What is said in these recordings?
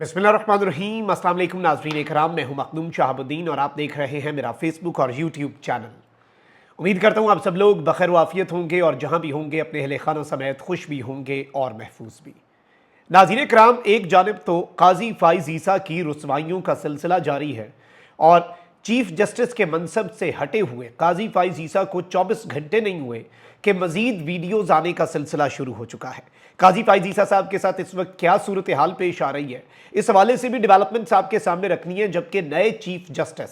बिस्मिल्लाहिर्रहमानिर्रहीम। अस्सलाम वालेकुम नाज़रीन इकराम, मैं हूं मखदूम शहाबुद्दीन और आप देख रहे हैं मेरा फेसबुक और यूट्यूब चैनल। उम्मीद करता हूं आप सब लोग बखैर वाफियत होंगे और जहां भी होंगे अपने अहले खाना समेत खुश भी होंगे और महफूज भी। नाज़रीन इकराम, एक जानिब तो काजी फाइज ईसा की रुसवाइयों का सिलसिला जारी है और चीफ जस्टिस के मनसब से हटे हुए काजी फाइज ईसा को 24 घंटे नहीं हुए कि मजीद वीडियोज आने का सिलसिला शुरू हो चुका है। काजी फाइज ईसा साहब के साथ इस वक्त क्या सूरत हाल पेश आ रही है, इस हवाले से भी डेवलपमेंट्स आपके सामने रखनी है। जबकि नए चीफ जस्टिस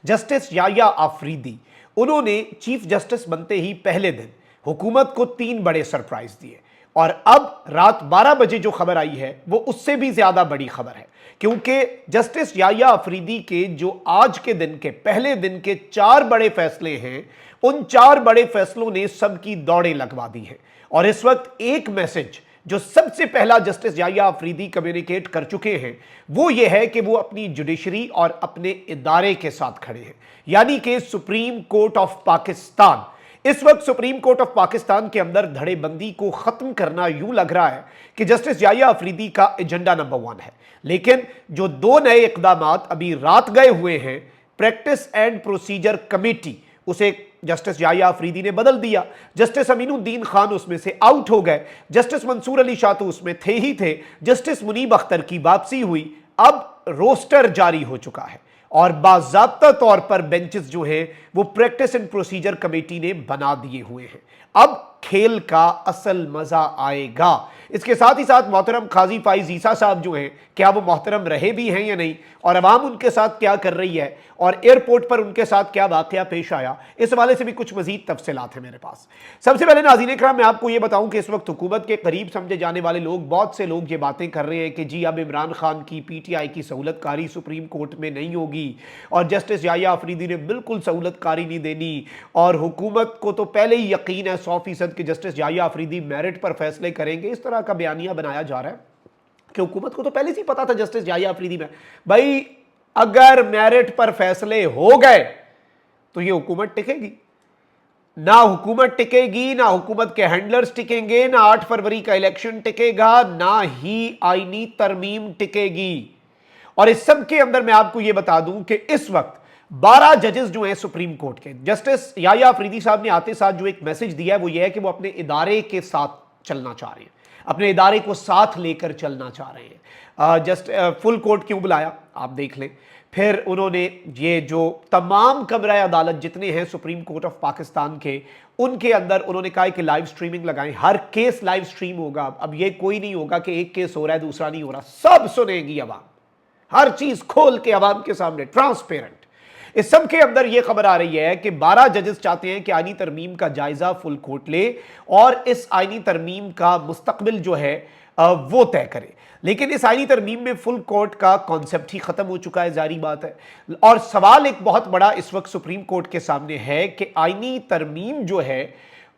जस्टिस याया आफरीदी, उन्होंने चीफ जस्टिस बनते ही पहले दिन हुकूमत को 3 बड़े सरप्राइज दिए और अब रात 12 बजे जो खबर आई है वो उससे भी ज्यादा बड़ी खबर है, क्योंकि जस्टिस याया अफरीदी के जो आज के दिन के पहले दिन के 4 बड़े फैसले हैं, उन 4 बड़े फैसलों ने सबकी दौड़ें लगवा दी हैं। और इस वक्त एक मैसेज जो सबसे पहला जस्टिस याया अफरीदी कम्युनिकेट कर चुके हैं वो ये है कि वो अपनी जुडिशरी और अपने इदारे के साथ खड़े हैं, यानी कि सुप्रीम कोर्ट ऑफ पाकिस्तान। इस वक्त सुप्रीम कोर्ट ऑफ पाकिस्तान के अंदर धड़ेबंदी को खत्म करना यूं लग रहा है कि जस्टिस याया अफरीदी का एजेंडा नंबर 1 है। लेकिन जो 2 नए इकदाम अभी रात गए हुए हैं, प्रैक्टिस एंड प्रोसीजर कमेटी, उसे जस्टिस याया अफरीदी ने बदल दिया। जस्टिस अमीनुद्दीन खान उसमें से आउट हो गए, जस्टिस मंसूर अली शाह तो उसमें थे ही थे, जस्टिस मुनीब अख्तर की वापसी हुई। अब रोस्टर जारी हो चुका है और बाज़ाब्ता तौर पर बेंचेस जो हैं वो प्रैक्टिस एंड प्रोसीजर कमेटी ने बना दिए हुए हैं। अब खेल का असल मजा आएगा। इसके साथ ही साथ मोहतरम काजी फाइज ईसा साहब जो हैं, क्या वो मोहतरम रहे भी हैं या नहीं, और अवाम उनके साथ क्या कर रही है, और एयरपोर्ट पर उनके साथ क्या वाकया पेश आया, इस हवाले से भी कुछ मजीद तफसीलात हैं मेरे पास। सबसे पहले नाज़रीन इकराम, मैं आपको ये बताऊं कि इस वक्त हुकूमत के करीब समझे जाने वाले लोग, बहुत से लोग ये बातें कर रहे हैं कि जी अब इमरान खान की PTI की सहूलतकारी सुप्रीम कोर्ट में नहीं होगी और जस्टिस याया अफरीदी ने बिल्कुल सहूलतकारी नहीं देनी, और हुकूमत को तो पहले ही यकीन है 100% कि जस्टिस याया अफरीदी मेरिट पर फैसले करेंगे। इस तरह का बयानिया बनाया जा रहा है कि हुकूमत को तो पहले से ही पता था जस्टिस याया अफरीदी में, भाई अगर मेरिट पर फैसले हो गए तो ये हुकूमत टिकेगी। ना हुकूमत टिकेगी, ना हुकूमत के हैंडलर्स टिकेंगे, ना 8 फरवरी का इलेक्शन टिकेगा, ना ही आईनी तरमीम टिकेगी। और इस सब के अंदर मैं आपको यह बता दूं कि इस वक्त 12 जजेस जो हैं सुप्रीम कोर्ट के, जस्टिस याया अफरीदी साहब ने आते साथ जो एक मैसेज दिया है वो यह है कि वो अपने इदारे के साथ चलना चाह रहे हैं, अपने इदारे को साथ लेकर चलना चाह रहे हैं। फुल कोर्ट क्यों बुलाया आप देख लें। फिर उन्होंने ये जो तमाम कमरा अदालत जितने हैं सुप्रीम कोर्ट ऑफ पाकिस्तान के, उनके अंदर उन्होंने कहा कि लाइव स्ट्रीमिंग लगाएं, हर केस लाइव स्ट्रीम होगा। अब ये कोई नहीं होगा कि एक केस हो रहा है दूसरा नहीं हो रहा, सब सुनेगी अवाम, हर चीज खोल के अवाम के सामने ट्रांसपेरेंट। इस सब के अंदर यह खबर आ रही है कि 12 जजेस चाहते हैं कि आईनी तरमीम का जायजा फुल कोर्ट ले और इस आईनी तरमीम का मुस्तकबिल जो है वो तय करे। लेकिन इस आईनी तरमीम में फुल कोर्ट का कॉन्सेप्ट ही खत्म हो चुका है, जारी बात है। और सवाल एक बहुत बड़ा इस वक्त सुप्रीम कोर्ट के सामने है कि आईनी तरमीम जो है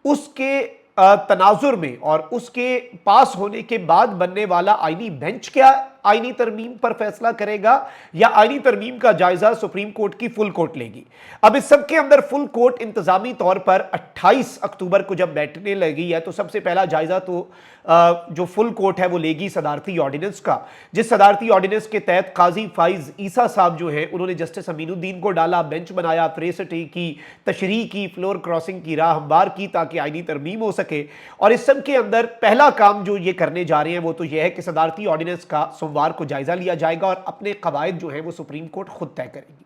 उसके तनाजुर में और उसके पास होने के बाद बनने वाला आईनी बेंच क्या आईनी तरमीम पर फैसला करेगा या आईनी तरमीम का जायजा सुप्रीम कोर्ट की फुल कोर्ट लेगी। अब इस सब के अंदर फुल कोर्ट इंतजामी तौर पर 28 अक्टूबर को जब बैठने लगी है तो सबसे पहला जायजा तो जो फुल कोर्ट है वो लेगी सदारती ऑर्डिनेंस का, जिस सदारती ऑर्डिनेंस के तहत काजी फाइज ईसा साहब जो है उन्होंने जस्टिस अमीनुद्दीन को डाला, बेंच बनाया, प्रेसिटी की, तशरीह की, फ्लोर क्रॉसिंग की राह हमवार की ताकि आईनी तरमीम हो सके। और इस सब के अंदर पहला काम जो ये करने जा रहे हैं वो तो यह है कि सदारती ऑर्डिनेंस का सोमवार को जायजा लिया जाएगा और अपने कवायद जो है वो सुप्रीम कोर्ट खुद तय करेगी।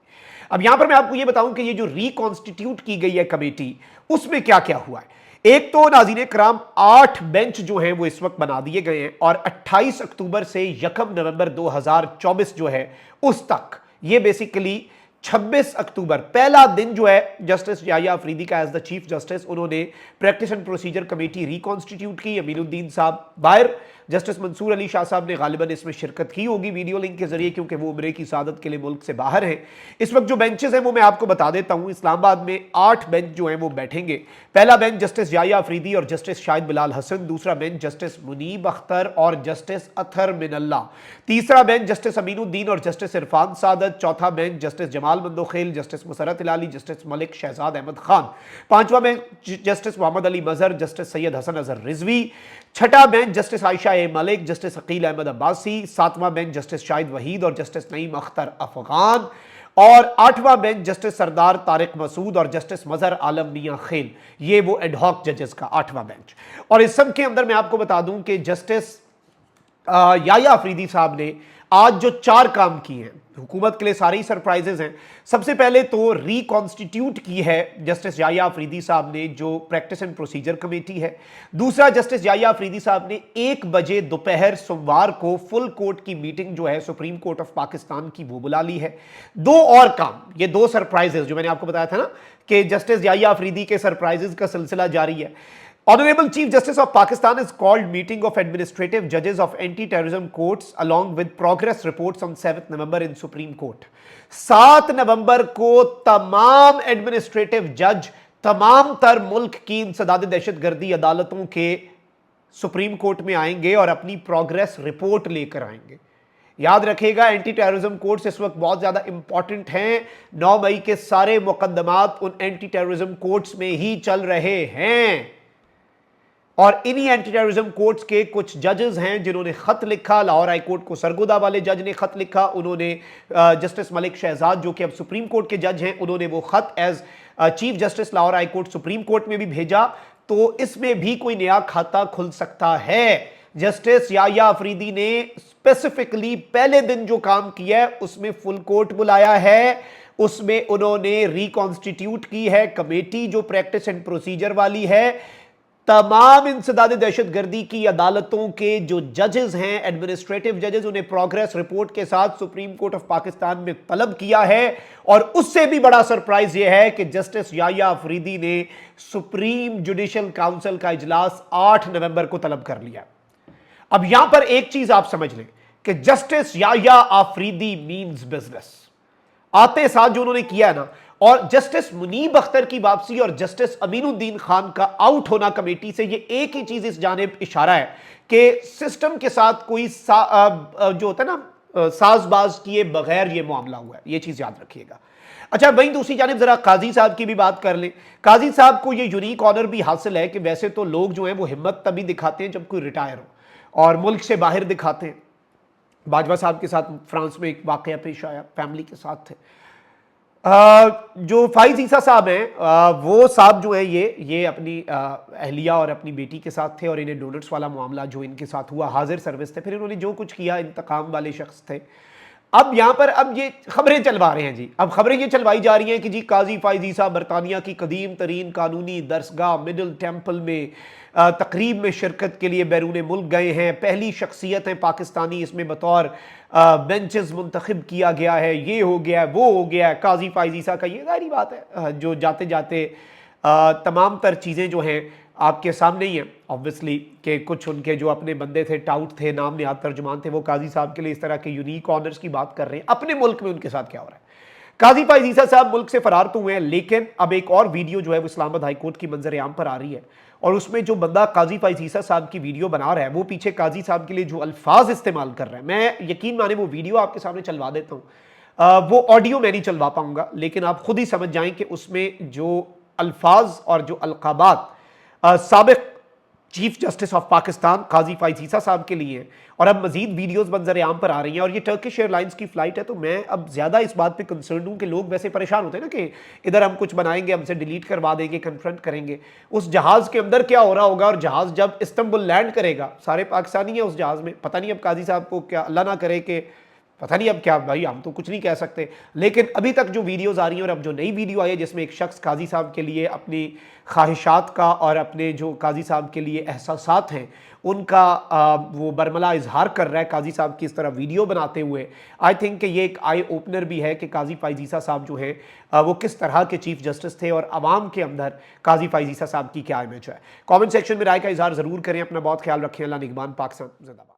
अब यहां पर मैं आपको ये बताऊं कि ये जो रिकॉन्स्टिट्यूट की गई है कमेटी, उसमें क्या क्या हुआ है। एक तो नाज़रीन कराम 8 बेंच जो हैं वो इस वक्त बना दिए गए हैं और 28 अक्टूबर से 1 नवंबर 2024 जो है उस तक, ये बेसिकली 26 अक्टूबर पहला दिन जो है जस्टिस याया अफरीदी का एज द चीफ जस्टिस, उन्होंने practice and procedure committee reconstitute की। अमीनुद्दीन साहब बाहर, जस्टिस मंसूर अली शाह साहब ने गालिबन इसमें शिरकत की होगी वीडियो लिंक के जरिए, क्योंकि वो उम्रे की सादत के लिए मुल्क से बाहर हैं। इस वक्त जो बेंचेस हैं वो मैं आपको बता देता हूं। इस्लामाबाद में 8 बेंच जो हैं वो बैठेंगे। पहला बेंच जस्टिस याया अफरीदी और जस्टिस शाहिद बिलाल हसन, दूसरा बेंच जस्टिस मुनीब अख्तर और जस्टिस अथर मिनल्ला, तीसरा बेंच जस्टिस अमीनुद्दीन और जस्टिस इरफान सादत, चौथा bench justice Jamal Mandokhel, justice Musarrat Hilali, justice Malik Shahzad Ahmed Khan, पांचवा bench justice Mohammad Ali Mazhar, justice Syed Hasan Azhar Rizvi, छठा bench justice Ayesha A Malik, justice Aqeel Ahmed Abbasi, सातवां बेंच जस्टिस शाहिद वहीद और जस्टिस नईम अख्तर अफगान, और आठवां बेंच जस्टिस सरदार तारिक मसूद और जस्टिस मजहर आलम मियां खेल। ये वो एडहॉक जजेस का आठवां बेंच। और इस सब के अंदर मैं आपको बता दूं कि जस्टिस याया अफरीदी साहब ने आज जो 4 काम किए हैं, हुकूमत के लिए सारे ही सरप्राइजेस हैं। सबसे पहले तो रिकॉन्स्टिट्यूट की है जस्टिस याया अफरीदी साहब ने, जो प्रैक्टिस एंड प्रोसीजर कमेटी है। दूसरा, जस्टिस याया अफरीदी साहब ने 1 बजे दोपहर सोमवार को फुल कोर्ट की मीटिंग जो है सुप्रीम कोर्ट ऑफ पाकिस्तान की, वो बुला ली है। 2 और काम, ये 2 सरप्राइजेस जो मैंने आपको बताया था ना कि जस्टिस याया अफरीदी के सरप्राइजेस का सिलसिला जारी है। Honorable Chief Justice of Pakistan has called meeting of administrative judges of anti-terrorism courts along with progress reports on 7th November in Supreme Court. 7 नवंबर को तमाम एडमिनिस्ट्रेटिव जज तमाम तर मुल्क की इंसदाद दहशतगर्दी अदालतों के सुप्रीम कोर्ट में आएंगे और अपनी प्रोग्रेस रिपोर्ट लेकर आएंगे। याद रखिएगा, एंटी टेररिज्म कोर्ट्स इस वक्त बहुत ज्यादा इंपॉर्टेंट हैं। 9 मई के सारे मुकदमात उन एंटी टेररिज्म कोर्ट्स में ही चल रहे हैं और इन्हीं एंटी टेररिज्म कोर्ट्स के कुछ जजेस हैं जिन्होंने खत लिखा। लाहौर हाई कोर्ट को सरगोदा वाले जज ने खत लिखा, उन्होंने जस्टिस मलिक शहजाद जो कि अब सुप्रीम कोर्ट के जज हैं, उन्होंने वो खत as chief justice Lahore high court supreme court में भी भेजा। तो इसमें भी कोई नया खाता खुल सकता है। जस्टिस याया अफरीदी ने स्पेसिफिकली पहले दिन जो काम किया है उसमें फुल कोर्ट बुलाया है, उसमें उन्होंने रिकॉन्स्टिट्यूट की है कमेटी जो प्रैक्टिस एंड प्रोसीजर वाली है। तमाम इंसदाद दहशतगर्दी की अदालतों के जो जजेस हैं, एडमिनिस्ट्रेटिव जजेस, उन्हें प्रोग्रेस रिपोर्ट के साथ सुप्रीम कोर्ट ऑफ पाकिस्तान में तलब किया है। और उससे भी बड़ा सरप्राइज यह है कि जस्टिस याया अफरीदी ने सुप्रीम जुडिशल काउंसिल का इजलास 8 नवंबर को तलब कर लिया। अब यहां पर एक चीज आप समझ लें कि जस्टिस याया अफरीदी मीन्स बिजनेस। आते साथ जो उन्होंने किया है ना, और जस्टिस मुनीब अख्तर की वापसी और जस्टिस अमीनुद्दीन खान का आउट होना कमेटी से, ये एक ही चीज इस जानिब इशारा है कि सिस्टम के साथ कोई जो होता है ना साजबाज किए बगैर ये मामला हुआ है। ये चीज याद रखिएगा। अच्छा, वहीं दूसरी जानिब जरा काजी साहब की भी बात कर लें। काजी साहब को ये यूनिक ऑनर भी हासिल है कि वैसे तो लोग जो है वो हिम्मत तभी दिखाते हैं जब कोई रिटायर हो और मुल्क से बाहर दिखाते हैं। बाजवा साहब के साथ फ्रांस में एक वाकया पेश आया, फैमिली के साथ थे। जो फाइज ईसा साहब हैं, वो साहब जो है ये अपनी अहलिया और अपनी बेटी के साथ थे और इन्हें डोनट्स वाला मामला जो इनके साथ हुआ, हाजिर सर्विस थे। फिर इन्होंने जो कुछ किया, इंतकाम वाले शख्स थे। अब यहां पर अब ये खबरें चलवा रहे हैं जी। अब खबरें ये चलवाई जा रही हैं कि जी काजी फाइज ईसा बरतानिया की कदीम तरीन कानूनी दरसगाह मिडिल टेम्पल में तकरीब में शिरकत के लिए बैरून मुल्क गए हैं। पहली शख्सियत है पाकिस्तानी, इसमें बतौर बेंचेस मुंतखब किया गया है। ये हो गया, वो हो गया। काजी फाइज ईसा का ये जाहिर बात है जो जाते जाते तमाम तर चीज़ें जो हैं आपके सामने ही हैं ऑब्वियसली, कि कुछ उनके जो अपने बंदे थे, टाउट थे, नाम निहाद तर्जुमान थे, वो काजी साहब के लिए इस तरह के यूनिक ऑनर्स की बात कर रहे हैं। अपने मुल्क में उनके साथ क्या हो रहा है। काजी फाइज ईसा साहब मुल्क से फरार तो हुए हैं, लेकिन अब एक और वीडियो जो है वो इस्लामाबाद हाईकोर्ट की मंजर आम पर आ रही है और उसमें जो बंदा काजी फाइज ईसा साहब की वीडियो बना रहा है वो पीछे काजी साहब के लिए जो अल्फाज इस्तेमाल कर रहा है, मैं यकीन माने वो वीडियो आपके सामने चलवा देता हूँ। वो ऑडियो मैं नहीं चलवा पाऊंगा, लेकिन आप खुद ही समझ जाएं कि उसमें जो अल्फाज और जो अलकाबात साबिक चीफ जस्टिस ऑफ पाकिस्तान काजी फाइज ईसा साहब के लिए और अब मजीद वीडियोस मंजर आम पर आ रही हैं। और ये टर्किश एयरलाइंस की फ्लाइट है, तो मैं अब ज़्यादा इस बात पे कंसर्न हूँ कि लोग वैसे परेशान होते हैं ना कि इधर हम कुछ बनाएंगे, हमसे डिलीट करवा देंगे, कन्फ्रंट करेंगे। उस जहाज़ के अंदर क्या हो रहा होगा, और जहाज़ जब इस्तांबुल लैंड करेगा, सारे पाकिस्तानी हैं उस जहाज़ में। पता नहीं अब काजी साहब को क्या, अल्लाह ना करे कि, पता नहीं अब क्या, भाई हम तो कुछ नहीं कह सकते, लेकिन अभी तक जो वीडियोस आ रही हैं और अब जो नई वीडियो आई है जिसमें एक शख्स काजी साहब के लिए अपनी ख्वाहिशात का और अपने जो काजी साहब के लिए एहसासात हैं उनका वो बरमला इजहार कर रहा है काजी साहब की इस तरह वीडियो बनाते हुए। आई थिंक कि ये एक आई ओपनर भी है कि काजी फाइज ईसा साहब जो है वो किस तरह के चीफ जस्टिस थे और आवाम के अंदर काजी फाइज ईसा साहब की क्या इमेज है। कॉमेंट सेक्शन में राय का इजहार ज़रूर करें। अपना बहुत ख्याल रखें। अल्लाह निगहबान। पाकिस्तान जिंदाबाद।